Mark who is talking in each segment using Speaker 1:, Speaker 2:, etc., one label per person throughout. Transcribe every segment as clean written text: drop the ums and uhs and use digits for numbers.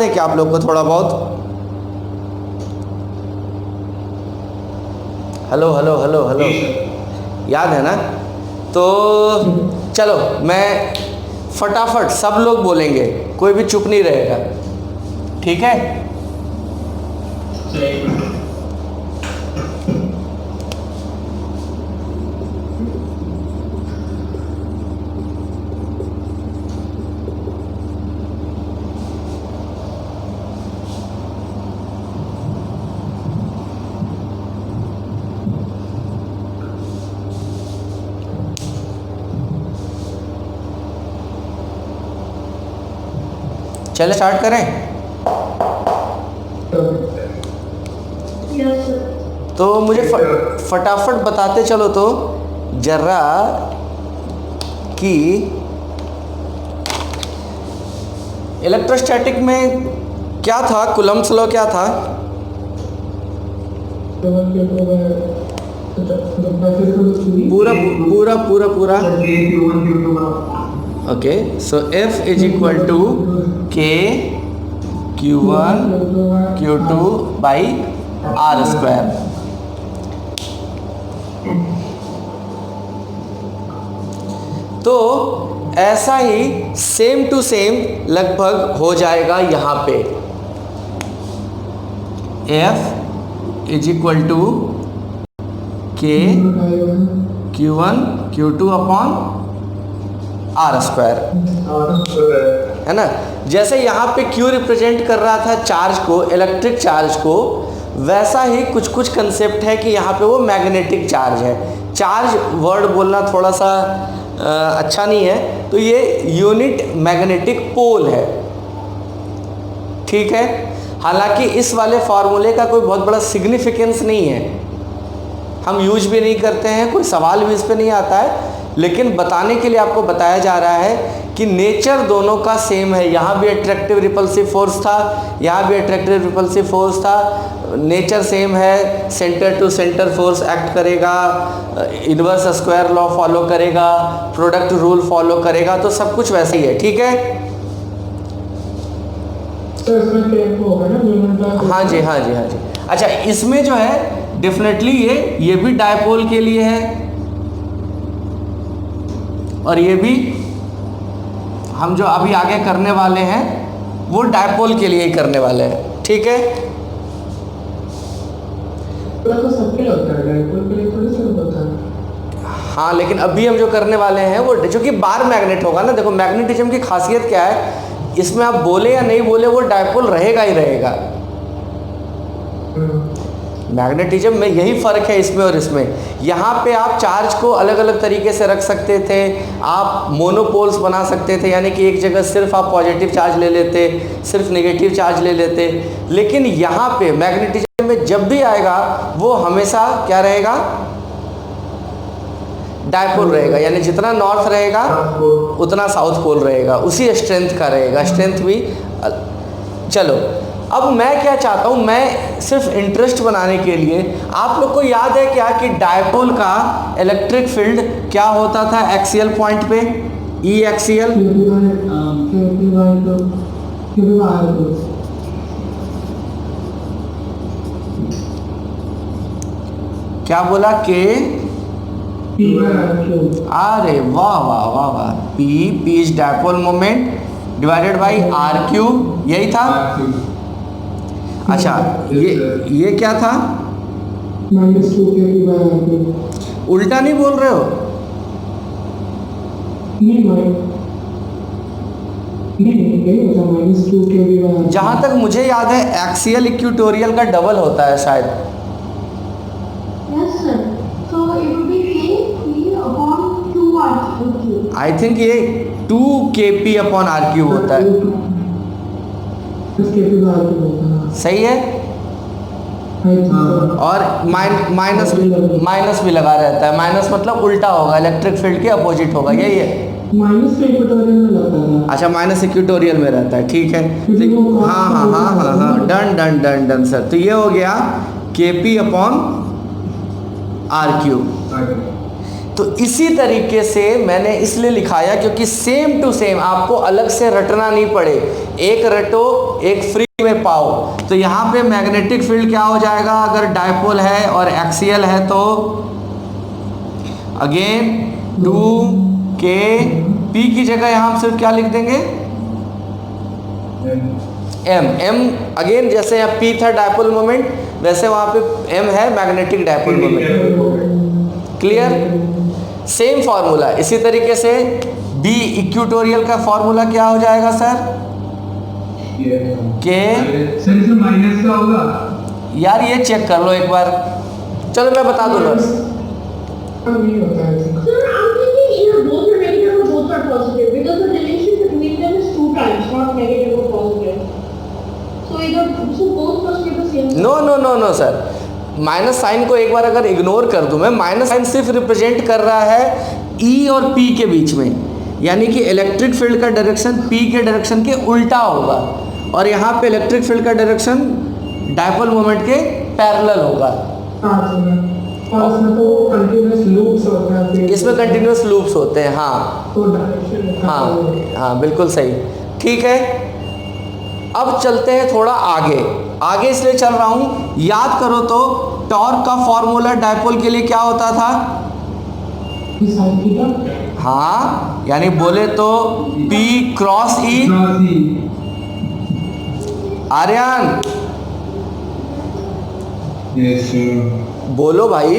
Speaker 1: याद है क्या आप लोग को थोड़ा बहुत? हेलो हेलो हेलो हेलो, याद है ना? तो चलो मैं फटाफट सब लोग बोलेंगे, कोई भी चुप नहीं रहेगा, ठीक है? चले स्टार्ट करें? तो मुझे फटाफट बताते चलो तो जरा कि इलेक्ट्रोस्टैटिक में क्या था, कूलम्ब्स लॉ क्या था? पूरा पूरा पूरा पूरा okay, so F is equal to K Q1 Q2 by R square. तो ऐसा ही सेम टू सेम लगभग हो जाएगा यहाँ पे, F is equal to K Q1 Q2 upon R square, है ना? जैसे यहाँ पे Q रिप्रेजेंट कर रहा था चार्ज को, इलेक्ट्रिक चार्ज को, वैसा ही कुछ कुछ कंसेप्ट है कि यहाँ पे वो मैग्नेटिक चार्ज है। चार्ज वर्ड बोलना थोड़ा सा अच्छा नहीं है, तो ये यूनिट मैग्नेटिक पोल है, ठीक है? हालांकि इस वाले फार्मूले का कोई बहुत बड़ा सिग्निफिकेंस नहीं है, हम यूज भी नहीं करते हैं, कोई सवाल भी इस पे नहीं आता है, लेकिन बताने के लिए आपको बताया जा रहा है कि नेचर दोनों का सेम है। यहाँ भी अट्रैक्टिव रिपल्सिव फोर्स था, यहाँ भी अट्रैक्टिव रिपल्सिव फोर्स था, नेचर सेम है, centre to centre force act करेगा, इनवर्स स्क्वायर लॉ फॉलो करेगा, प्रोडक्ट रूल फॉलो करेगा, तो सब कुछ वैसे ही है, ठीक है? हाँ जी हाँ जी हाँ जी। अच्छा, इसमें जो है डेफिनेटली ये भी डायपोल के लिए है, और ये भी हम जो अभी आगे करने वाले हैं वो डायपोल के लिए ही करने वाले हैं, ठीक है?
Speaker 2: तो सबके लिए होता है, डायपोल के लिए थोड़ी सा होता है।
Speaker 1: हाँ, लेकिन अभी हम जो करने वाले हैं वो जो कि बार मैग्नेट होगा ना। देखो मैग्नेटिज्म की खासियत क्या है, इसमें आप बोले या नहीं बोले वो डायपोल रहेगा ही रहेगा। मैग्नेटिज्म में यही फ़र्क है इसमें और इसमें। यहाँ पे आप चार्ज को अलग अलग तरीके से रख सकते थे, आप मोनोपोल्स बना सकते थे, यानी कि एक जगह सिर्फ आप पॉजिटिव चार्ज ले लेते, सिर्फ नेगेटिव चार्ज ले लेते, लेकिन यहाँ पे मैग्नेटिज्म में जब भी आएगा वो हमेशा क्या रहेगा? डायपोल रहेगा, यानी जितना नॉर्थ रहेगा उतना साउथ पोल रहेगा, उसी स्ट्रेंथ का रहेगा, स्ट्रेंथ भी। चलो अब मैं क्या चाहता हूँ, मैं सिर्फ इंटरेस्ट बनाने के लिए, आप लोग को याद है क्या कि डायपोल का इलेक्ट्रिक फील्ड क्या होता था एक्सियल पॉइंट पे? ई एक्सियल, क्या बोला? के अरे वाह वाह वाह वाह, P is dipole moment divided by R cube, यही था। अच्छा, ये क्या था? उल्टा नहीं बोल रहे हो? जहां तक मुझे याद है एक्सियल इक्वेटोरियल का डबल होता है शायद। आई थिंक ये 2 kp अपॉन आर क्यूब होता है, सही है? और माइनस भी लगा रहता है, माइनस मतलब उल्टा होगा, इलेक्ट्रिक फील्ड के अपोजिट होगा, यही है।
Speaker 2: माइनस इक्वेटोरियल में लगता है।
Speaker 1: अच्छा, माइनस इक्वेटोरियल में रहता है, ठीक है। हाँ हाँ हाँ हाँ हाँ, done done done done sir. तो ये हो गया kp अपॉन आर क्यूब। तो इसी तरीके से मैंने इसलिए लिखाया क्योंकि सेम टू सेम आपको अलग से रटना नहीं पड़े, एक रटो एक फ्री में पाओ। तो यहाँ पे मैग्नेटिक फील्ड क्या हो जाएगा, अगर डायपोल है और एक्सियल है तो अगेन 2k p की जगह यहाँ हम सिर्फ क्या लिख देंगे, m अगेन जैसे यहाँ p था डायपोल मोमेंट, वैसे वहाँ पे m है magnetic dipole moment. Clear, same formula. इसी तरीके से b इक्वेटोरियल का फॉर्मूला क्या हो जाएगा सर, के
Speaker 2: माइनस का होगा
Speaker 1: यार, ये चेक कर लो एक बार, चलो मैं बता दूंगा।
Speaker 2: नहीं होता है
Speaker 3: Sir, I'm thinking either both are negative or both are positive because the relation between them is 2 times, not negative or positive. So both must be the same.
Speaker 1: No no no no sir, minus sign को एक बार अगर ignore कर दूं मैं, minus sign सिर्फ represent कर रहा है E और P के बीच में, यानी कि इलेक्ट्रिक फील्ड का डायरेक्शन P के डायरेक्शन के उल्टा होगा, और यहाँ पे इलेक्ट्रिक फील्ड का डायरेक्शन डायपोल मोमेंट के पैरेलल होगा।
Speaker 2: और इसमें तो कंटीन्यूअस लूप्स होते हैं फिर
Speaker 1: इसमें कंटिन्यूस लूप्स होते हैं, हाँ
Speaker 2: तो डायरेक्शन
Speaker 1: हाँ बिल्कुल सही, ठीक है। अब चलते हैं थोड़ा आगे इसलिए चल रहा हूँ, याद करो तो टॉर्क का फॉर्मूला डायपोल के लिए क्या होता था,
Speaker 2: साइन थीटा,
Speaker 1: हाँ यानी बोले तो P क्रॉस E। आर्यन बोलो भाई।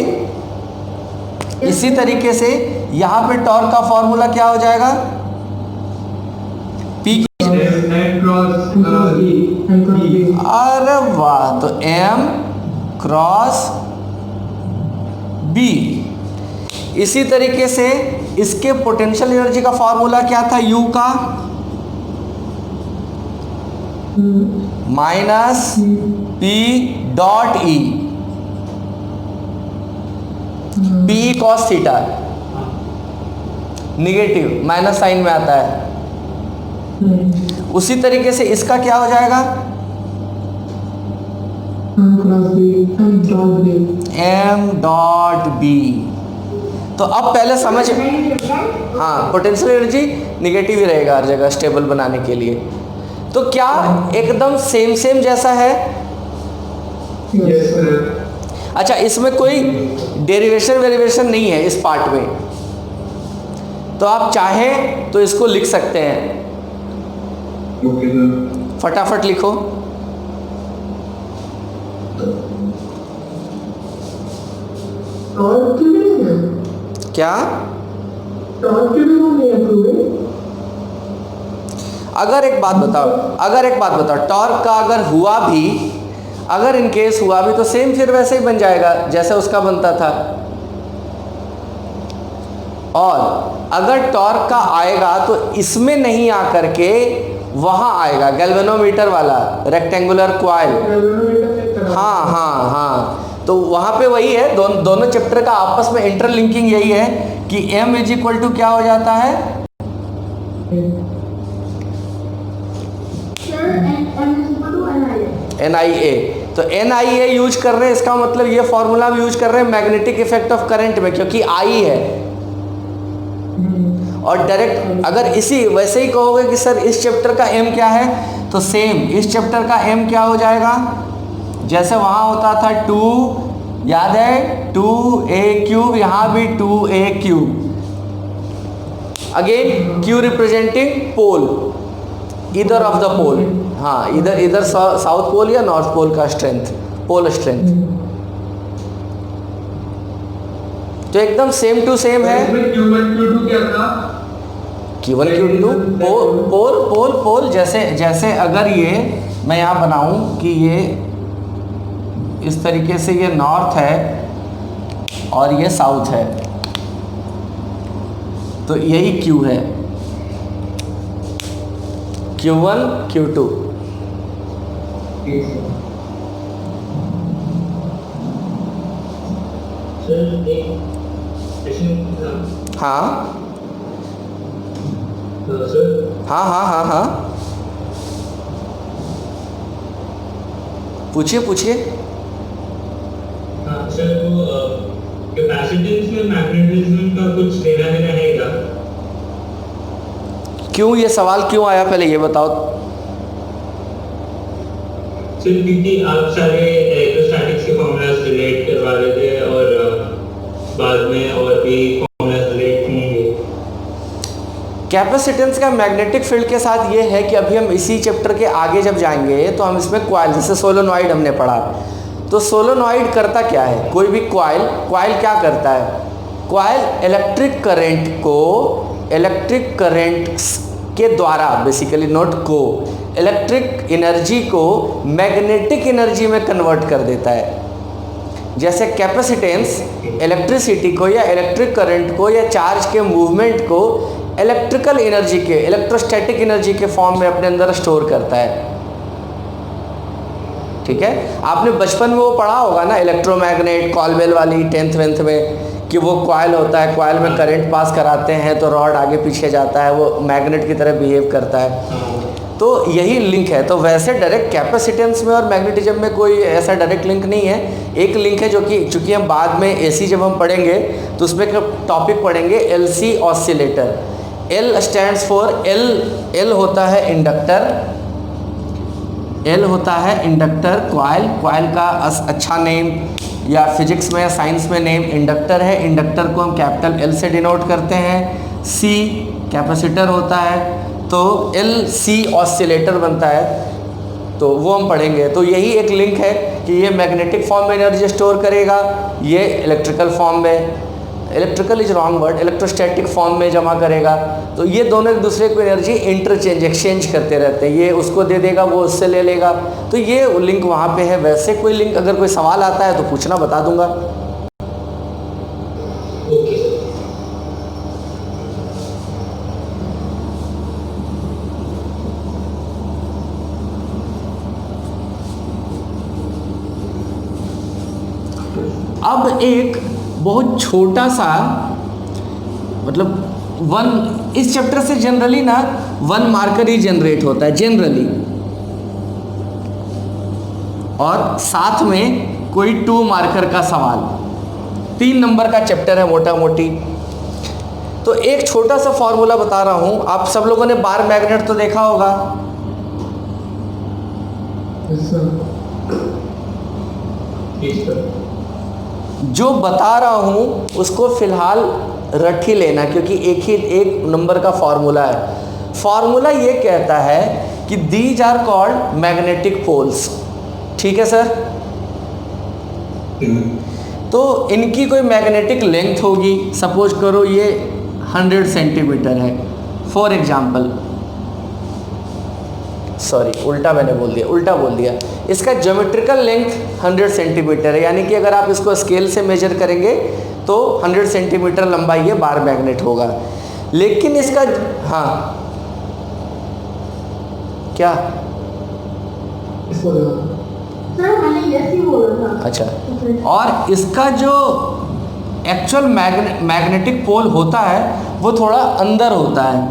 Speaker 1: इसी तरीके से यहाँ पे टॉर्क का फॉर्मूला क्या हो जाएगा, P की, अरे वाह, तो M क्रॉस B। इसी तरीके से इसके पोटेंशियल एनर्जी का फॉर्मूला क्या था, U का minus P dot E, P cos theta, negative minus sign में आता है। उसी तरीके से इसका क्या हो जाएगा, M डॉट B। तो अब पहले समझ, हाँ पोटेंशियल एनर्जी निगेटिव ही रहेगा हर जगह स्टेबल बनाने के लिए। तो क्या एकदम सेम जैसा है, अच्छा इसमें कोई डेरिवेशन वेरिएशन नहीं है इस पार्ट में, तो आप चाहें तो इसको लिख सकते हैं, फटाफट लिखो। क्या अगर एक बात बताओ, टॉर्क का अगर हुआ भी, अगर इन केस हुआ भी तो सेम फिर वैसे ही बन जाएगा जैसे उसका बनता था। और अगर टॉर्क का आएगा तो इसमें नहीं आकर के वहां आएगा, गैल्वेनोमीटर वाला रेक्टेंगुलर क्वाइल। हाँ तो वहां पे वही है, दोनों चैप्टर का आपस में इंटरलिंकिंग यही है कि M इज इक्वल टू क्या हो जाता है, NIA। तो NIA यूज कर रहे हैं, इसका मतलब ये फॉर्मूला हम यूज कर रहे हैं मैग्नेटिक इफेक्ट ऑफ करंट में, क्योंकि I है। और डायरेक्ट अगर इसी वैसे ही कहोगे कि सर इस चैप्टर का M क्या है, तो सेम इस चैप्टर का M क्या हो जाएगा, जैसे वहां होता था 2, याद है 2a क्यूब, यहाँ भी 2a cube. Again Q representing pole, इधर ऑफ द पोल, हाँ इधर साउथ पोल या नॉर्थ पोल का स्ट्रेंथ, पोल स्ट्रेंथ। तो एकदम सेम टू सेम है।
Speaker 2: Q1 Q2 क्या था,
Speaker 1: Q1 Q2 पोल जैसे अगर ये मैं यहाँ बनाऊं कि ये इस तरीके से ये नॉर्थ है और ये साउथ है, तो यही Q है, Q1 Q2। हाँ हाँ पूछिए।
Speaker 4: सर वो कैपेसिटेंस में मैग्नेटिज्म का कुछ लेना देना है क्या?
Speaker 1: क्यों ये सवाल क्यों आया, पहले ये बताओ।
Speaker 4: सिर्फ क्योंकि आप सारे इलेक्ट्रोस्टैटिक्स के फॉर्मूलाज रिलेट करवा रहे थे और बाद में और भी फॉर्मूलाज रिलेट होंगे।
Speaker 1: कैपेसिटेंस का मैग्नेटिक फील्ड के साथ ये है कि अभी हम इसी चैप्टर के आगे जब जाएंगे तो हम इसमें कॉइल, जैसे सोलेनॉइड हमने पढ़ा, तो सोलेनॉइड करता क्या है, कोई भी कॉइल क्या करता है, कॉइल इलेक्ट्रिक करंट के द्वारा, बेसिकली नॉट को, इलेक्ट्रिक एनर्जी को मैग्नेटिक एनर्जी में कन्वर्ट कर देता है। जैसे कैपेसिटेंस इलेक्ट्रिसिटी को या इलेक्ट्रिक करंट को या चार्ज के मूवमेंट को इलेक्ट्रिकल एनर्जी के, इलेक्ट्रोस्टैटिक एनर्जी के फॉर्म में अपने अंदर स्टोर करता है। ठीक है, आपने बचपन में वो पढ़ा होगा ना, इलेक्ट्रोमैग्नेट, कॉलवेल वाली 10th 11th में, कि वो कॉइल होता है, कॉइल में करंट पास कराते हैं तो रॉड आगे पीछे जाता है, वो मैग्नेट की तरह बिहेव करता है। तो यही लिंक है। तो वैसे डायरेक्ट कैपेसिटेंस में और मैग्नेटिज्म में कोई ऐसा डायरेक्ट लिंक नहीं है। एक लिंक है जो कि चूँकि हम बाद में एसी जब हम पढ़ेंगे तो उसमें एक टॉपिक पढ़ेंगे LC oscillator. L stands for, L होता है इंडक्टर, एल होता है इंडक्टर, कॉइल का अच्छा नेम या फिजिक्स में या साइंस में नेम इंडक्टर है। इंडक्टर को हम कैपिटल एल से डिनोट करते हैं। सी कैपेसिटर होता है, तो एल सी ऑसिलेटर बनता है, तो वो हम पढ़ेंगे। तो यही एक लिंक है कि ये मैग्नेटिक फॉर्म में एनर्जी स्टोर करेगा, ये इलेक्ट्रिकल फॉर्म में, electrical is wrong word, electrostatic form में जमा करेगा। तो ये दोनों एक दूसरे को एनर्जी इंटरचेंज, एक्सचेंज करते रहते हैं, ये उसको दे देगा, वो उससे ले लेगा। तो ये लिंक वहाँ पे है। वैसे कोई लिंक अगर कोई सवाल आता है तो पूछना, बता दूंगा।
Speaker 4: Okay sir.
Speaker 1: अब एक बहुत छोटा सा, मतलब इस चैप्टर से जनरली ना 1 मार्कर ही जनरेट होता है जनरली, और साथ में कोई 2 मार्कर का सवाल। 3 नंबर का चैप्टर है मोटा मोटी। तो एक छोटा सा फॉर्मूला बता रहा हूं। आप सब लोगों ने बार मैग्नेट तो देखा होगा, जो बता रहा हूं उसको फिलहाल रट ही लेना, क्योंकि एक नंबर का फॉर्मूला है। फॉर्मूला ये कहता है कि these are called magnetic poles. ठीक है सर? तो इनकी कोई मैग्नेटिक लेंथ होगी, सपोज करो ये 100 सेंटीमीटर है फॉर एग्जाम्पल, सॉरी उल्टा बोल दिया। इसका ज्योमेट्रिकल लेंथ 100 सेंटीमीटर है, यानी कि अगर आप इसको स्केल से मेजर करेंगे तो 100 सेंटीमीटर लंबाई ये बार मैग्नेट होगा। लेकिन इसका, हाँ क्या
Speaker 3: सर मैंने यस ही बोला था।
Speaker 1: अच्छा, और इसका जो एक्चुअल मैग्नेटिक पोल होता है वो थोड़ा अंदर होता है।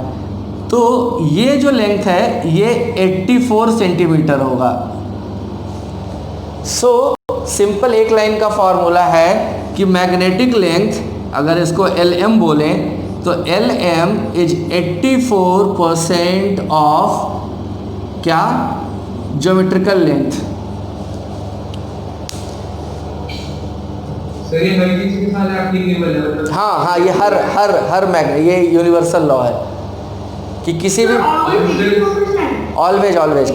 Speaker 1: तो ये जो लेंथ है ये 84 सेंटीमीटर होगा। सो सिंपल एक लाइन का फॉर्मूला है कि मैग्नेटिक लेंथ, अगर इसको LM बोलें तो LM इज 84% ऑफ क्या, ज्योमेट्रिकल लेंथ।
Speaker 2: सर ये हर चीज के साथ एप्लीकेबल है, मतलब
Speaker 1: हाँ, ये हर मैग्नेट, ये यूनिवर्सल लॉ है कि किसी भी ऑलवेज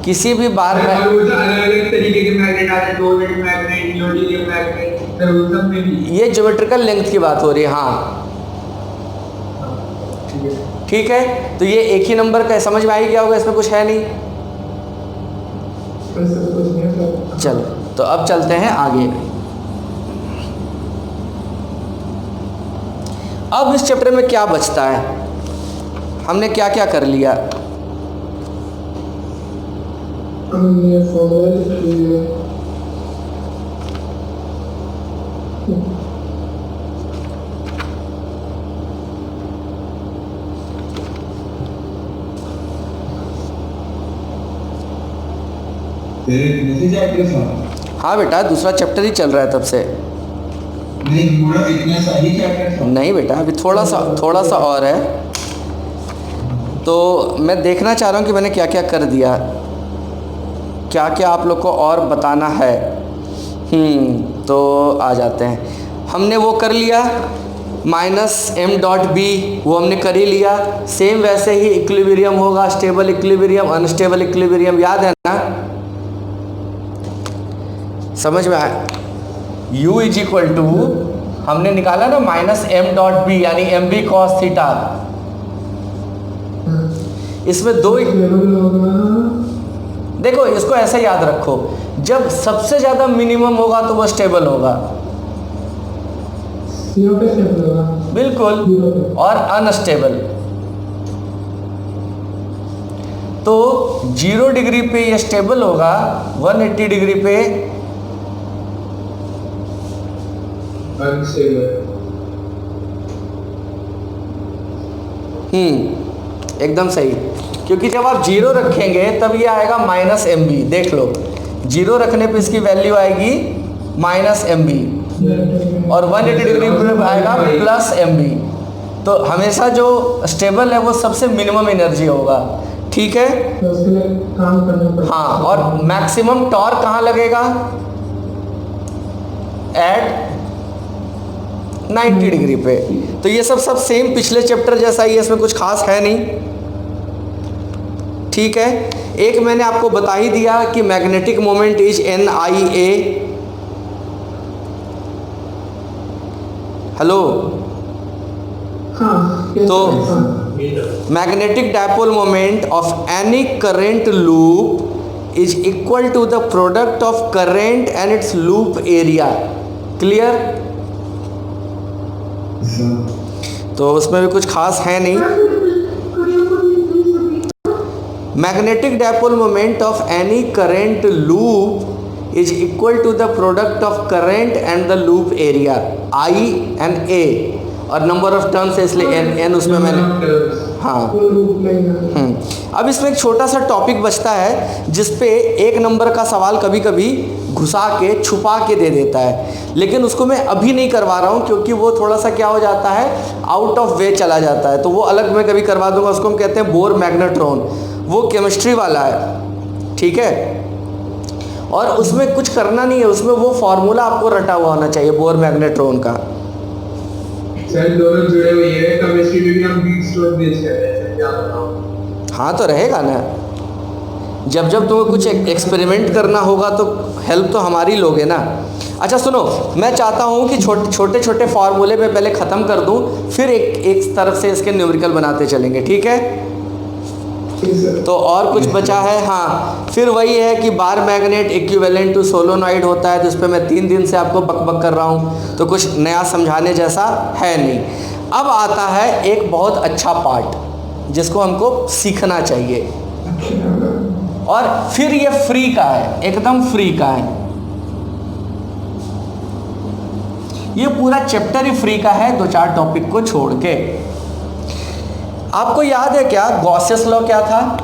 Speaker 1: किसी भी बार में
Speaker 2: अलग अलग तरीके के मैग्नेट आते हैं, 2 unit magnet, Newton magnet, sir उन सब में भी
Speaker 1: ये ज्योमेट्रिकल लेंथ की बात हो रही है। हाँ ठीक है, तो ये एक ही नंबर का है, समझ में आई क्या होगा, इसमें कुछ है नहीं। चलो तो अब चलते हैं आगे। अब इस चैप्टर में क्या बचता है, हमने क्या क्या कर लिया।
Speaker 2: हमने फॉर्मूला लिख लिया,
Speaker 1: हाँ बेटा, दूसरा चैप्टर ही चल रहा है तब से।
Speaker 2: नहीं पूरा इतना सही चैप्टर था।
Speaker 1: नहीं बेटा, अभी थोड़ा सा और है। तो मैं देखना चाह रहा हूँ कि मैंने क्या क्या कर दिया, क्या क्या आप लोग को और बताना है। तो आ जाते हैं। हमने वो कर लिया -m.b, वो हमने कर ही लिया। सेम वैसे ही इक्विलिब्रियम होगा, स्टेबल इक्विलिब्रियम, अनस्टेबल इक्विलिब्रियम, याद है ना? समझ में आया? u इज इक्वल टू हमने निकाला ना -m.b यानी mb cos थीटा। इसमें दो, देखो इसको ऐसे याद रखो, जब सबसे ज़्यादा मिनिमम होगा तो वो स्टेबल होगा, बिल्कुल, और अनस्टेबल। तो 0 डिग्री पे ये स्टेबल होगा, 180 डिग्री पे एकदम सही, क्योंकि जब आप 0 रखेंगे तब ये आएगा -mb। देख लो, 0 रखने पे इसकी वैल्यू आएगी -mb और 180 डिग्री पे आएगा +mb। तो हमेशा जो स्टेबल है वो सबसे मिनिमम एनर्जी होगा, ठीक है?
Speaker 5: तो उसके लिए काम करना पड़ेगा।
Speaker 1: हाँ, और मैक्सिमम टॉर्क कहाँ लगेगा? एट 90 डिग्री पे। तो ये सब सेम पिछले चैप्टर जैसा ही है, इसमें कुछ खास है नहीं, ठीक है? एक मैंने आपको बता ही दिया कि magnetic moment is NIA। Hello,
Speaker 5: हाँ,
Speaker 1: तो magnetic dipole moment of any current loop is equal to the product of current and its loop area. Clear? तो उसमें भी कुछ खास है नहीं। Magnetic dipole moment of any current loop is equal to the product of current and the loop area, I and A, और number of turns है इसलिए n उसमें मैंने, हाँ। अब इसमें एक छोटा सा टॉपिक बचता है जिसपे एक नंबर का सवाल कभी कभी घुसा के छुपा के दे देता है, लेकिन उसको मैं अभी नहीं करवा रहा हूँ क्योंकि वो थोड़ा सा क्या हो जाता है, आउट ऑफ वे चला जाता है। तो वो अलग मैं कभी करवा दूंगा, उसको हम कहते हैं बोर मैग्नेट्रॉन। वो केमिस्ट्री वाला है, ठीक है? और उसमें कुछ करना नहीं है, उसमें वो फॉर्मूला आपको रटा हुआ होना चाहिए बोर मैग्नेट्रॉन का।
Speaker 2: सर दोनों जुड़े हुए हैं, केमिस्ट्री में भी हम बीट स्टोन बेच करते हैं, क्या बताऊं?
Speaker 1: हाँ तो रहेगा ना, जब जब तुम्हें कुछ एक्सपेरिमेंट करना होगा तो हेल्प तो हमारी लोगे ना। अच्छा सुनो, मैं चाहता हूँ कि छोटे छोटे फार्मूले में पहले ख़त्म कर दूँ, फिर एक तरफ से इसके न्यूमेरिकल बनाते चलेंगे, ठीक है? तो और कुछ बचा है? हाँ, फिर वही है कि bar magnet equivalent to solenoid होता है, तो इस पर मैं 3 दिन से आपको बक कर रहा हूँ, तो कुछ नया समझाने जैसा है नहीं। अब आता है एक बहुत अच्छा पार्ट जिसको हमको सीखना चाहिए, और फिर ये फ्री का है, एकदम फ्री का है। ये पूरा चैप्टर ही फ्री का है, 2-4 टॉपिक को छोड़ के। आपको याद है क्या गॉसेस लॉ क्या था?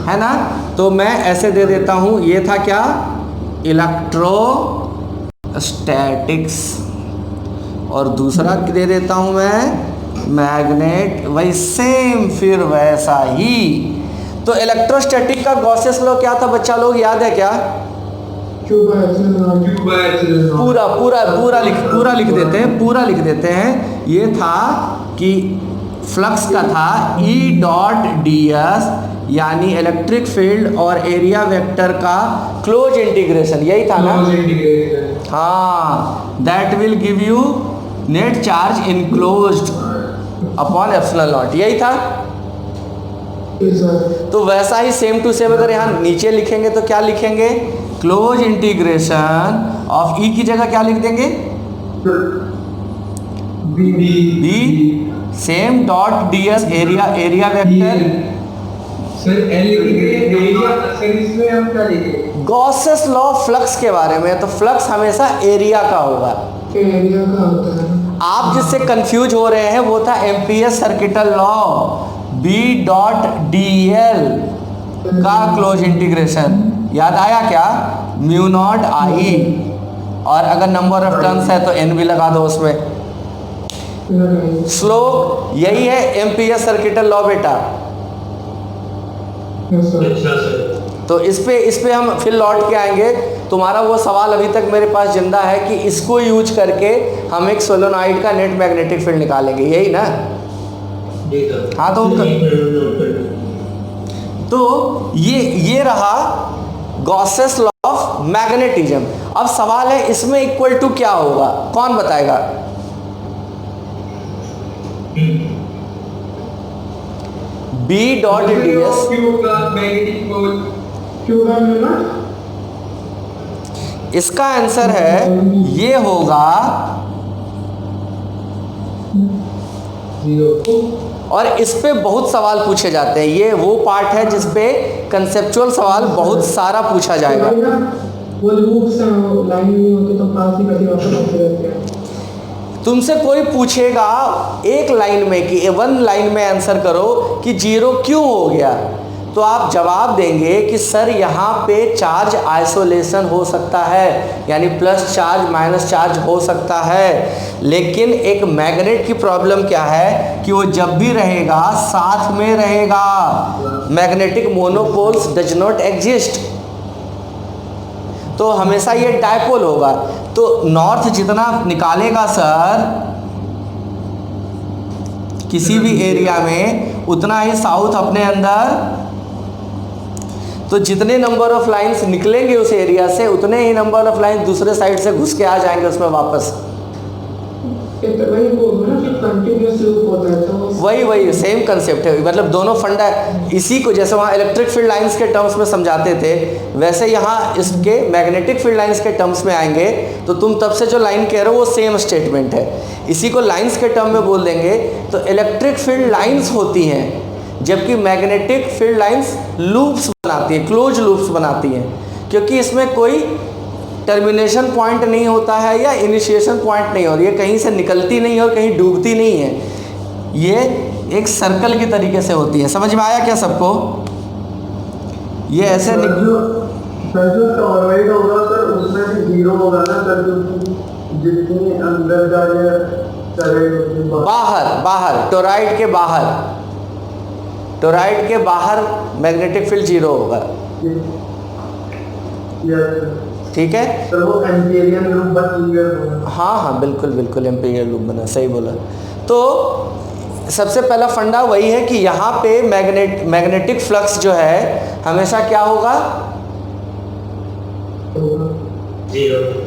Speaker 1: है ना? तो मैं ऐसे दे देता हूं, ये था क्या? इलेक्ट्रोस्टैटिक्स, और दूसरा दे देता हूं मैं मैग्नेट, वही सेम फिर वैसा ही। तो इलेक्ट्रोस्टैटिक का गॉसेस लॉ क्या था बच्चा लोग, याद है क्या? पूरा लिख देते हैं। ये था कि फ्लक्स का था E.ds यानी इलेक्ट्रिक फील्ड और एरिया वेक्टर का क्लोज इंटीग्रेशन, यही था ना? हाँ, that will give you net charge enclosed upon epsilon not, यही था। तो वैसा ही सेम टू सेम अगर यहाँ नीचे लिखेंगे तो क्या लिखेंगे? क्लोज इंटीग्रेशन ऑफ ई की जगह क्या लिख देंगे? B same dot ds area vector.
Speaker 2: Sir L area, sir इसमें हम क्या लिखेंगे?
Speaker 1: गॉसेस लॉ फ्लक्स के बारे में, तो फ्लक्स हमेशा एरिया का होगा।
Speaker 5: एरिया का होता है।
Speaker 1: आप जिससे कंफ्यूज हो रहे हैं वो था एम्पियर सर्किटल लॉ, B.dl का क्लोज इंटीग्रेशन, याद आया क्या? म्यू नॉट आई, और अगर नंबर ऑफ टर्न्स है तो n भी लगा दो उसमें। स्लोप यही है एम्पियर सर्किटल लॉ बेटा।
Speaker 4: अच्छा सर।
Speaker 1: तो इस पे हम फिर लौट के आएंगे। तुम्हारा वो सवाल अभी तक मेरे पास जिंदा है कि इसको यूज करके हम एक सोलेनॉइड का नेट मैग्नेटिक फील्ड निकालेंगे, यही ना?
Speaker 4: जी सर।
Speaker 1: हाँ तो ये रहा गॉसेस लॉ ऑफ मैग्नेटिज्म। अब सवाल है इसमें इक्वल टू क्या होगा, कौन बताएगा? B डॉट ds
Speaker 2: क्यू का मैग्नेटिक फोर्स,
Speaker 5: क्यों का म्यू नॉट?
Speaker 1: इसका आंसर है ये होगा
Speaker 2: 0।
Speaker 1: और इस पे बहुत सवाल पूछे जाते हैं। ये वो पार्ट है जिस पे कंसेप्चुअल सवाल बहुत सारा पूछा जाएगा।
Speaker 5: वो लूप से लाइन नहीं होती तो पास ही कभी वापस आते रहते हैं।
Speaker 1: तुमसे कोई पूछेगा एक लाइन में कि वन लाइन में आंसर करो कि 0 क्यों हो गया, तो आप जवाब देंगे कि सर यहाँ पे चार्ज आइसोलेशन हो सकता है, यानी प्लस चार्ज माइनस चार्ज हो सकता है। लेकिन एक मैग्नेट की प्रॉब्लम क्या है कि वो जब भी रहेगा साथ में रहेगा। Magnetic monopoles does not exist, तो हमेशा ये डायपोल होगा। तो नॉर्थ जितना निकालेगा सर किसी भी एरिया में, उतना ही साउथ अपने अंदर, तो जितने नंबर ऑफ लाइंस निकलेंगे उस एरिया से उतने ही नंबर ऑफ लाइंस दूसरे साइड से घुस के आ जाएंगे उसमें वापस।
Speaker 5: वही बोल ना कि कंटिन्यूअस लूप होता है, तो
Speaker 1: वही सेम कंसेप्ट है। मतलब दोनों फंडा इसी को, जैसे वहाँ इलेक्ट्रिक फील्ड लाइंस के टर्म्स में समझाते थे, वैसे यहाँ इसके मैग्नेटिक फील्ड लाइंस के टर्म्स में आएंगे। तो तुम तब से जो लाइन कह रहे हो वो सेम स्टेटमेंट है। इसी को लाइंस के टर्म में बोल देंगे तो इलेक्ट्रिक फील्ड लाइंस होती हैं, जबकि मैग्नेटिक फील्ड लाइंस लूप्स बनाती है, क्लोज लूप्स बनाती हैं, क्योंकि इसमें कोई टर्मिनेशन पॉइंट नहीं होता है या इनिशिएशन पॉइंट नहीं, और ये कहीं से निकलती नहीं और कहीं डूबती नहीं है। ये एक सर्कल की तरीके से होती है। समझ में आया क्या सबको? ये ऐसे
Speaker 2: सर जो टॉरॉइड होगा सर उसमें भी 0 होगा ना सर, क्योंकि जितनी अंदर जा रही है चले
Speaker 1: बाहर टोराइड के बाहर मैग्नेटिक फील्ड 0 होगा। ठीक है
Speaker 2: सर, वो एम्पीरियन लूप बन
Speaker 1: हाँ बिल्कुल एम्पीरियल लूप बना, सही बोला। तो सबसे पहला फंडा वही है कि यहाँ पे मैग्नेटिक फ्लक्स जो है हमेशा क्या होगा?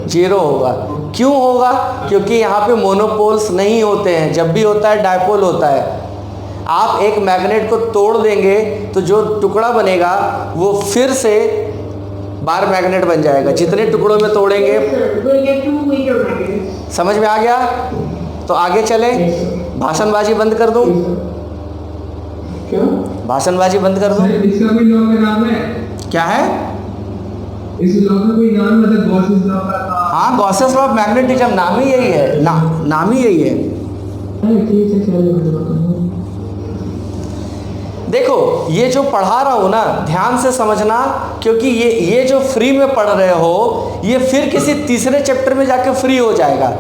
Speaker 1: 0 होगा। क्यों होगा? क्योंकि यहाँ पे मोनोपोल्स नहीं होते हैं, जब भी होता है डायपोल होता है। आप एक मैग्नेट को तोड़ देंगे तो जो टुकड़ा बनेगा वो फिर से बार मैग्नेट बन जाएगा। जितने टुकड़ों में तोड़ेंगे,
Speaker 3: we'll get 2 weaker magnets.
Speaker 1: समझ में आ गया? तो आगे चले, भाषणबाजी बंद कर दूं?
Speaker 5: क्या?
Speaker 1: भाषणबाजी बंद कर दूं?
Speaker 2: इसका भी लॉ का नाम है,
Speaker 1: क्या है?
Speaker 2: इस लॉ का कोई नाम मतलब गॉसेस लॉ का?
Speaker 1: हाँ, गॉसेस लॉ ऑफ मैग्नेटिज्म, नाम ही यही है। नाम ही यही है।
Speaker 5: ठीक है, क्या लिख दूंगा?
Speaker 1: देखो ये जो पढ़ा रहा हूँ ना, ध्यान से समझना, क्योंकि ये जो फ्री में पढ़ रहे हो ये फिर किसी तीसरे चैप्टर में जाके फ्री हो जाएगा,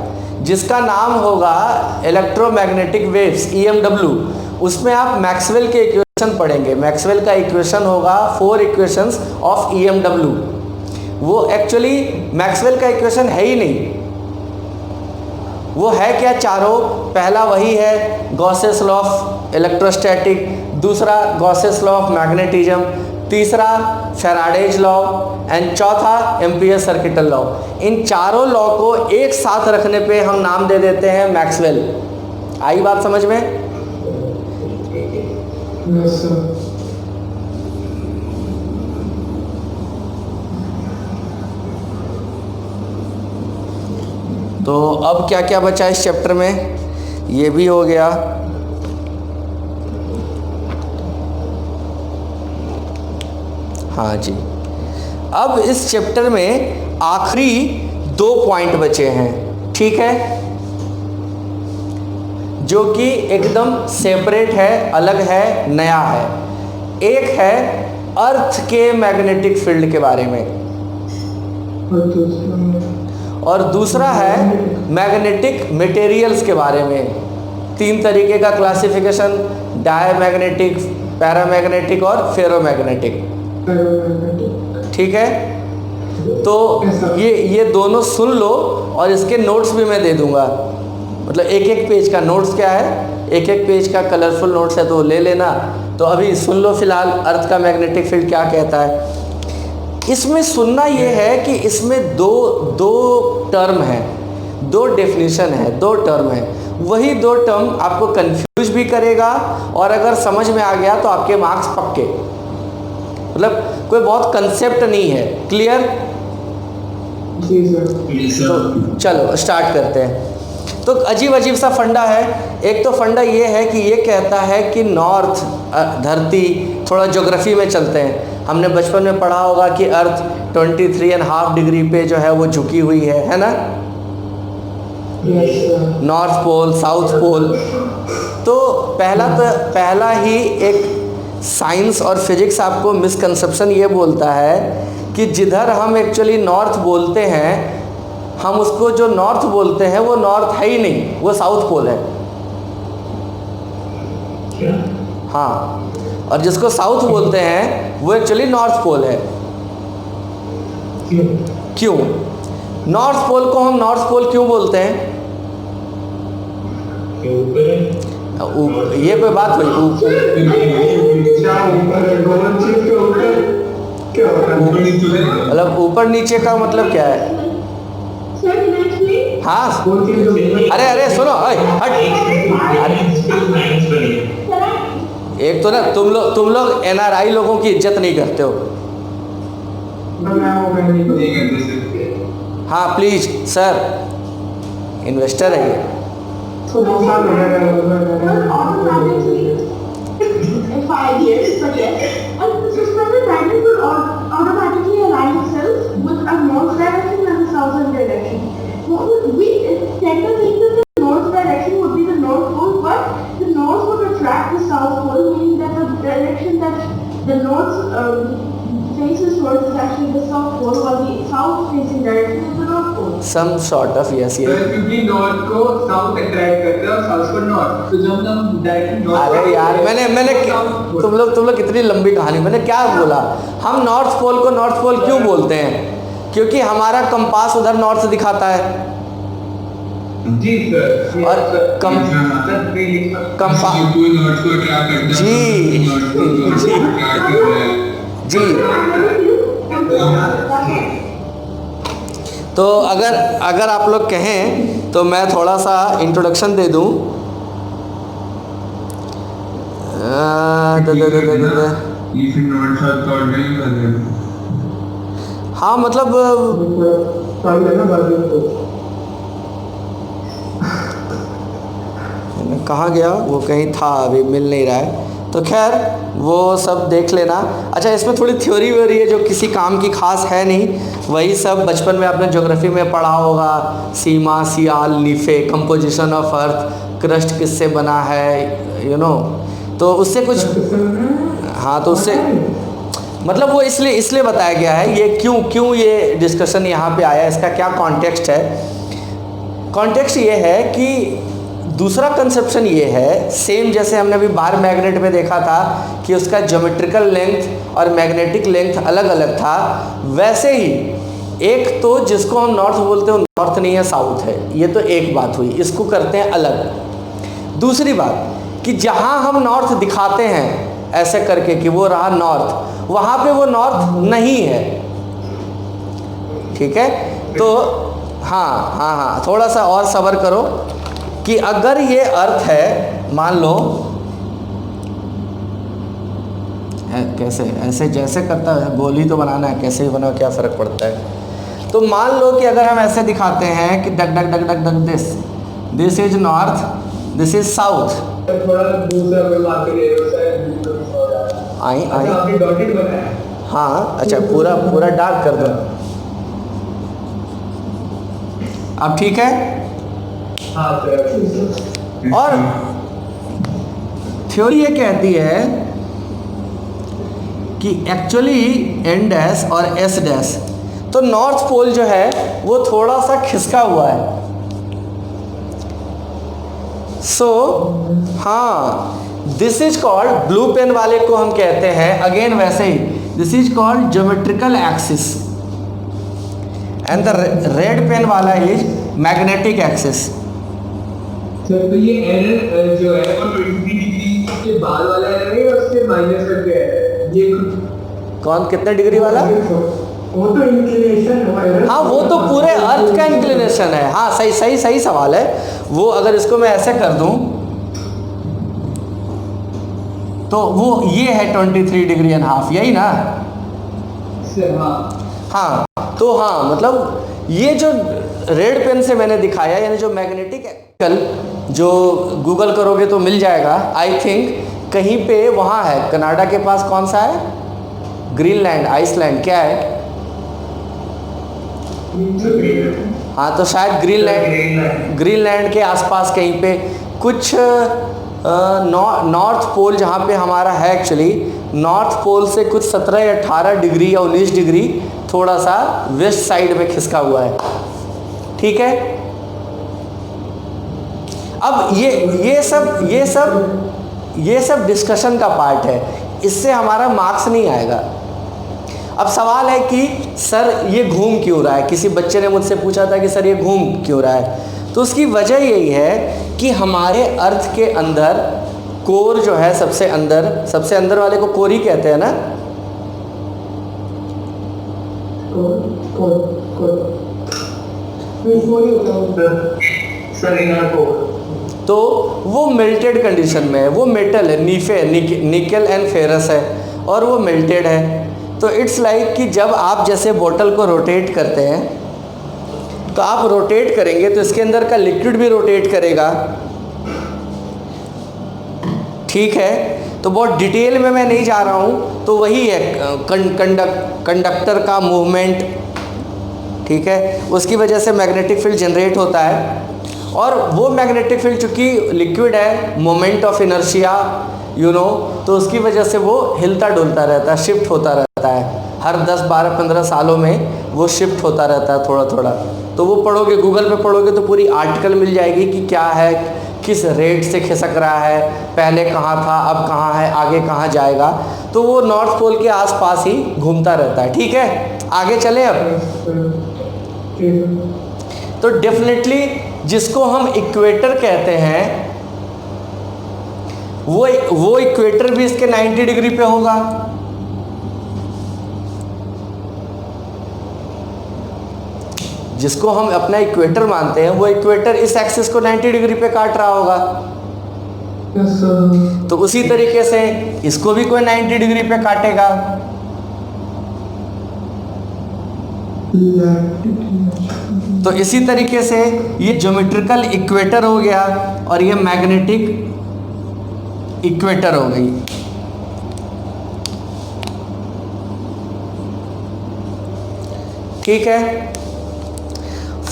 Speaker 1: जिसका नाम होगा इलेक्ट्रोमैग्नेटिक वेव्स, EMW। उसमें आप मैक्सवेल के इक्वेशन पढ़ेंगे। मैक्सवेल का इक्वेशन होगा 4 इक्वेशंस ऑफ EMW। वो एक्चुअली मैक्सवेल का इक्वेशन है ही नहीं, वो है क्या? चारों। पहला वही है गॉसेस लॉ ऑफ इलेक्ट्रोस्टैटिक, दूसरा गॉसेस लॉ ऑफ मैग्नेटिज्म, तीसरा फैराडेज लॉ एंड चौथा एम्पियर सर्किटल लॉ। इन चारों लॉ को एक साथ रखने पे हम नाम दे देते हैं मैक्सवेल। आई बात समझ में?
Speaker 5: Yes sir.
Speaker 1: तो अब क्या क्या बचा इस चैप्टर में? ये भी हो गया। हाँ जी, अब इस चैप्टर में आखिरी 2 पॉइंट बचे हैं, ठीक है, जो कि एकदम सेपरेट है, अलग है, नया है। एक है अर्थ के मैग्नेटिक फील्ड के बारे में, और दूसरा है मैग्नेटिक मटेरियल्स के बारे में। 3 तरीके का क्लासिफिकेशन, डायमैग्नेटिक, पैरामैग्नेटिक और फेरोमैग्नेटिक। ठीक है, तो ये दोनों सुन लो और इसके नोट्स भी मैं दे दूंगा। मतलब एक एक पेज का नोट्स क्या है, एक एक पेज का कलरफुल नोट्स है तो ले लेना। तो अभी सुन लो फिलहाल अर्थ का मैग्नेटिक फील्ड क्या कहता है। इसमें सुनना ये है कि इसमें दो टर्म है, 2 डेफिनेशन है, 2 टर्म है। वही 2 टर्म आपको कंफ्यूज भी करेगा और अगर समझ में आ गया तो आपके मार्क्स पक्के। मतलब कोई बहुत कंसेप्ट नहीं है। क्लियर? तो चलो स्टार्ट करते हैं। तो अजीब अजीब सा फंडा है। एक तो फंडा ये है कि ये कहता है कि नॉर्थ धरती, थोड़ा ज्योग्राफी में चलते हैं। हमने बचपन में पढ़ा होगा कि अर्थ 23.5 डिग्री पे जो है वो झुकी हुई है ना। North pole, south pole. तो पहला ही एक साइंस और फिजिक्स आपको मिसकंसेप्शन ये बोलता है कि जिधर हम एक्चुअली नॉर्थ बोलते हैं, हम उसको जो नॉर्थ बोलते हैं वो नॉर्थ है ही नहीं, वो साउथ पोल है। हाँ, और जिसको साउथ बोलते हैं वो एक्चुअली नॉर्थ पोल है। क्यों? नॉर्थ पोल को हम नॉर्थ पोल क्यों बोलते हैं? ये कोई बात हुई? मतलब ऊपर नीचे का मतलब क्या है? हाँ, अरे सुनो, हट। एक तो ना तुम लोग NRI लोगों की इज्जत नहीं करते हो। हाँ प्लीज सर, इन्वेस्टर है ये।
Speaker 3: In 5 years, but yes, and the suspended magnet will automatically align itself with a north direction and a southern direction. We tend to think that the north direction would be the north pole, but the north would attract the south pole, meaning that the direction that the north faces towards is actually the south pole, while the south facing direction is the north pole.
Speaker 1: Some sort of yes, yes.
Speaker 2: क्योंकि north को south attract करता है और south को north, तो जब हम direct north.
Speaker 1: अरे यार मैंने तुम लोग कितनी लंबी कहानी, मैंने क्या बोला? हम नॉर्थ पोल को नॉर्थ पोल क्यों बोलते हैं? क्योंकि हमारा कंपास उधर नॉर्थ दिखाता है।
Speaker 2: जी सर।
Speaker 1: और कंपास जी। तो अगर आप लोग कहें तो मैं थोड़ा सा इंट्रोडक्शन दे दूं। हाँ मतलब कहाँ गया वो, कहीं था अभी मिल नहीं रहा है। तो खैर वो सब देख लेना। अच्छा, इसमें थोड़ी थ्योरी व्योरी है जो किसी काम की खास है नहीं, वही सब बचपन में आपने ज्योग्राफी में पढ़ा होगा। सीमा, सियाल, नीफे, कंपोजिशन ऑफ अर्थ, क्रस्ट किससे बना है, तो उससे कुछ। हाँ, तो उससे मतलब वो इसलिए बताया गया है। ये क्यों ये डिस्कशन यहाँ पे आया, इसका क्या कॉन्टेक्स्ट है? कॉन्टेक्स्ट ये है कि दूसरा कंसेप्शन ये है, सेम जैसे हमने अभी बार मैग्नेट में देखा था कि उसका ज्योमेट्रिकल लेंथ और मैग्नेटिक लेंथ अलग अलग था, वैसे ही एक तो जिसको हम नॉर्थ बोलते हैं नॉर्थ नहीं है, साउथ है। ये तो एक बात हुई, इसको करते हैं अलग। दूसरी बात कि जहाँ हम नॉर्थ दिखाते हैं ऐसे करके कि वो रहा नॉर्थ, वहाँ पे वो नॉर्थ नहीं है। ठीक है, तो हाँ, थोड़ा सा और सब्र करो कि अगर ये अर्थ है, मान लो कैसे ऐसे जैसे करता है, गोल ही तो बनाना है, कैसे ही बनाओ क्या फ़र्क पड़ता है। तो मान लो कि अगर हम ऐसे दिखाते हैं कि duck duck duck duck duck this is north, this is south.
Speaker 2: थोड़ा दूसरा कोई बात ले रहे
Speaker 1: आई
Speaker 2: आपने डॉटेड बनाया।
Speaker 1: हाँ, अच्छा पूरा डार्क कर दो। अब ठीक है। और थ्योरी ये कहती है कि एक्चुअली एन डैश और एस डैश, तो नॉर्थ पोल जो है वो थोड़ा सा खिसका हुआ है। सो हाँ, this is called, blue pen वाले को हम कहते हैं अगेन वैसे ही, this is called geometrical axis and the red pen वाला इज मैग्नेटिक एक्सिस।
Speaker 2: सर तो ये एरर जो है वो 20 डिग्री के बाद वाला एरर है या उसके माइनस करके है ये?
Speaker 1: कौन कितने डिग्री वाला?
Speaker 5: वो तो इंक्लिनेशन है।
Speaker 1: हाँ, वो तो पूरे अर्थ का इंक्लिनेशन है। हाँ, सही सही सही सवाल है वो। अगर इसको मैं ऐसे कर दूं तो वो ये है 23 डिग्री एंड हाफ, यही ना? हाँ, तो हाँ मतलब ये जो रेड पेन से मैंने दिखाया, यानी जो मैग्नेटिक, जो गूगल करोगे तो मिल जाएगा। आई थिंक कहीं पे वहाँ है, कनाडा के पास कौन सा है? ग्रीनलैंड, आइसलैंड, क्या है? हाँ, तो शायद ग्रीनलैंड के आसपास कहीं पे कुछ नॉर्थ पोल, जहाँ पे हमारा है एक्चुअली नॉर्थ पोल से कुछ 17 या 18 डिग्री या 19 डिग्री थोड़ा सा वेस्ट साइड में खिसका हुआ है। ठीक है, अब ये सब डिस्कशन का पार्ट है, इससे हमारा मार्क्स नहीं आएगा। अब सवाल है कि सर ये घूम क्यों रहा है? किसी बच्चे ने मुझसे पूछा था कि सर ये घूम क्यों रहा है? तो उसकी वजह यही है कि हमारे अर्थ के अंदर कोर जो है, सबसे अंदर वाले को कोर ही कहते हैं ना? तो वो मेल्टेड कंडीशन में है, वो मेटल है, निकल एंड फेरस है और वो मेल्टेड है। तो इट्स लाइक कि जब आप जैसे बोतल को रोटेट करते हैं, तो आप रोटेट करेंगे तो इसके अंदर का लिक्विड भी रोटेट करेगा। ठीक है, तो बहुत डिटेल में मैं नहीं जा रहा हूँ, तो वही है कंडक्टर का मूवमेंट। ठीक है, उसकी वजह से मैग्नेटिक फील्ड जनरेट होता है, और वो मैग्नेटिक फील्ड चूँकि लिक्विड है, मोमेंट ऑफ इनर्शिया तो उसकी वजह से वो हिलता डुलता रहता है, शिफ्ट होता रहता है। हर 10, 12, 15 सालों में वो शिफ्ट होता रहता है थोड़ा थोड़ा। तो वो पढ़ोगे, गूगल पे पढ़ोगे तो पूरी आर्टिकल मिल जाएगी कि क्या है, किस रेट से खिसक रहा है, पहले कहाँ था, अब कहाँ है, आगे कहाँ जाएगा। तो वो नॉर्थ पोल के आसपास ही घूमता रहता है। ठीक है, आगे चलें अब। तो डेफिनेटली जिसको हम इक्वेटर कहते हैं, वो इक्वेटर भी इसके 90 डिग्री पे होगा। जिसको हम अपना इक्वेटर मानते हैं, वो इक्वेटर इस एक्सिस को 90 डिग्री पे काट रहा होगा। तो उसी तरीके से इसको भी कोई 90 डिग्री पे काटेगा। तो इसी तरीके से ये ज्योमेट्रिकल इक्वेटर हो गया और ये मैग्नेटिक इक्वेटर हो गई। ठीक है,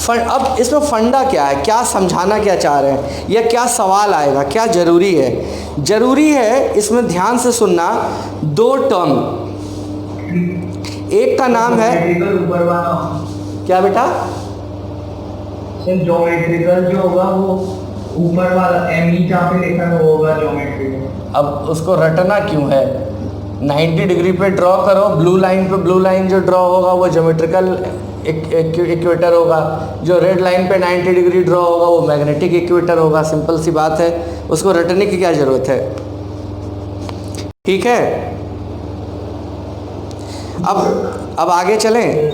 Speaker 1: अब इसमें फंडा क्या है, क्या समझाना क्या चाह रहे हैं, या क्या सवाल आएगा, क्या ज़रूरी है? ज़रूरी है इसमें ध्यान से सुनना, 2 टर्म, एक का नाम है
Speaker 2: ऊपर वाला
Speaker 1: क्या बेटा?
Speaker 2: ज्योमेट्रिकल जो होगा वो ऊपर वाला एम जहाँ पे लिखा है वो होगा ज्योमेट्रिकल।
Speaker 1: अब उसको रटना क्यों है? 90 डिग्री पे ड्रॉ करो, ब्लू लाइन पे, ब्लू लाइन जो ड्रॉ होगा वो ज्योमेट्रिकल इक्वेटर होगा, जो रेड लाइन पे 90 डिग्री ड्रॉ होगा वो मैग्नेटिक इक्वेटर होगा। सिंपल सी बात है, उसको रटने की क्या ज़रूरत है? ठीक है, अब आगे चलें।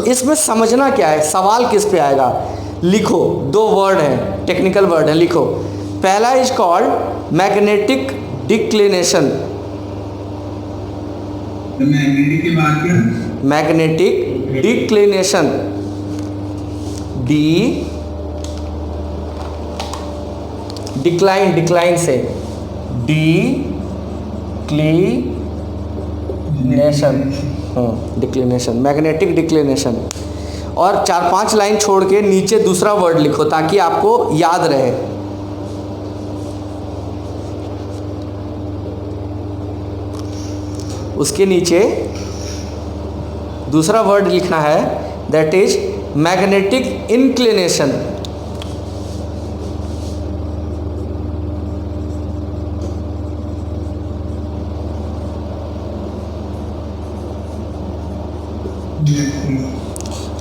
Speaker 1: इसमें समझना क्या है, सवाल किस पे आएगा? लिखो, 2 वर्ड हैं, टेक्निकल वर्ड हैं, लिखो। पहला is called magnetic declination.
Speaker 2: Magnetic की बात क्या?
Speaker 1: मैग्नेटिक डिक्लिनेशन, डिक्लाइन से डिक्लिनेशन, मैग्नेटिक डिक्लिनेशन। और 4-5 लाइन छोड़ के नीचे दूसरा वर्ड लिखो ताकि आपको याद रहे। उसके नीचे दूसरा वर्ड लिखना है, दैट इज मैग्नेटिक इंक्लिनेशन।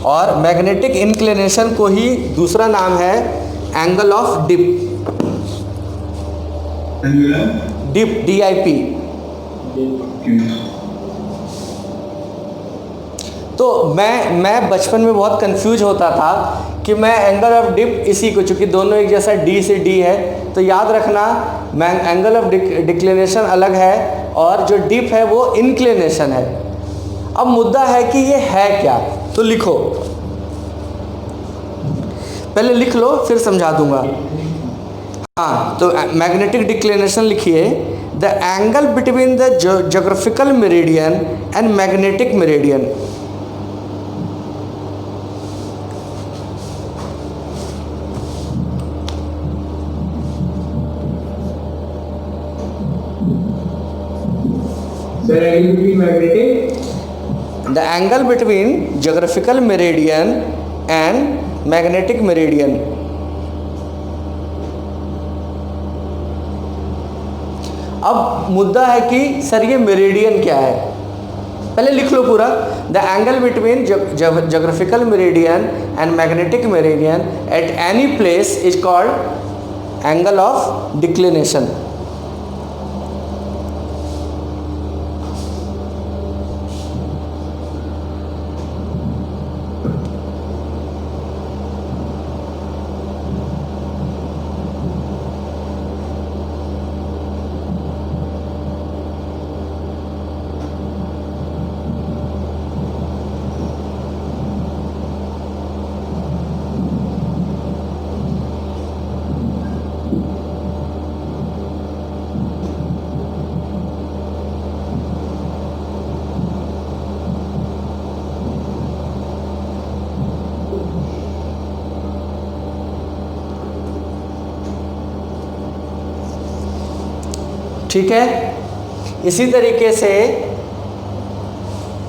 Speaker 1: और मैग्नेटिक इंक्लिनेशन को ही दूसरा नाम है angle of dip. Dip, DIP। तो मैं बचपन में बहुत कंफ्यूज होता था कि मैं एंगल ऑफ डिप इसी को, चूंकि दोनों एक जैसा D से D है, तो याद रखना एंगल ऑफ डिक्लिनेशन अलग है और जो डिप है वो इंक्लिनेशन है। अब मुद्दा है कि ये है क्या, तो लिखो, पहले लिख लो फिर समझा दूंगा। हाँ, तो मैग्नेटिक डिक्लिनेशन लिखिए, the angle between the geographical meridian and magnetic meridian.
Speaker 5: Sir, angle between magnetic.
Speaker 1: The angle between geographical meridian and magnetic meridian। अब मुद्दा है कि सर ये मेरिडियन क्या है, पहले लिख लो पूरा। The angle between geographical meridian and magnetic meridian at any place is called angle of declination. ठीक है, इसी तरीके से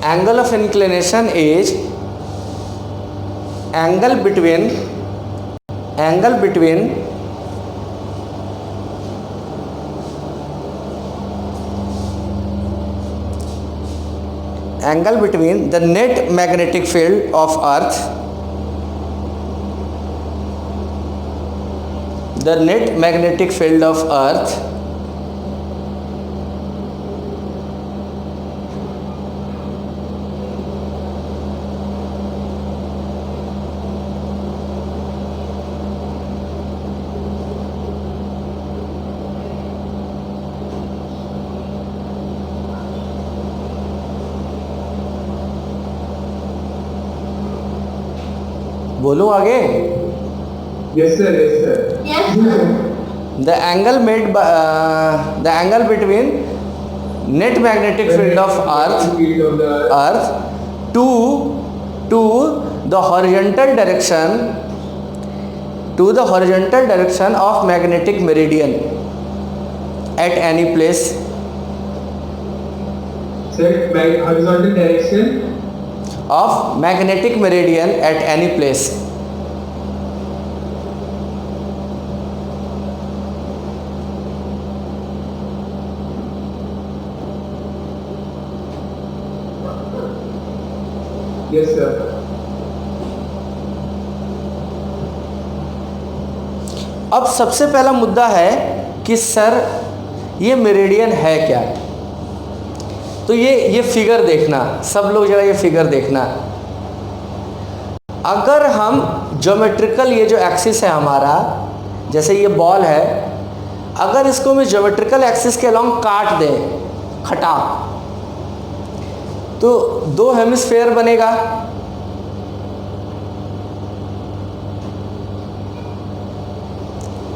Speaker 1: angle of inclination is angle between the net magnetic field of earth, the net magnetic field of earth बोलूं आगे।
Speaker 5: Yes sir, yes sir.
Speaker 3: Yes, sir.
Speaker 1: The angle made by the angle between net magnetic field of
Speaker 5: Field of the
Speaker 1: earth to the horizontal direction of magnetic meridian at any place।
Speaker 5: Sir, horizontal direction
Speaker 1: of magnetic meridian at any place।
Speaker 5: Yes sir.
Speaker 1: अब सबसे पहला मुद्दा है कि sir ये meridian है क्या। तो ये फिगर देखना, सब लोग जरा ये फिगर देखना। अगर हम ज्योमेट्रिकल, ये जो एक्सिस है हमारा, जैसे ये बॉल है, अगर इसको मैं ज्योमेट्रिकल एक्सिस के अलोंग काट दें, खटा, तो दो हेमिस्फेयर बनेगा।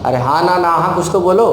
Speaker 1: अरे हाँ ना ना हाँ कुछ तो बोलो।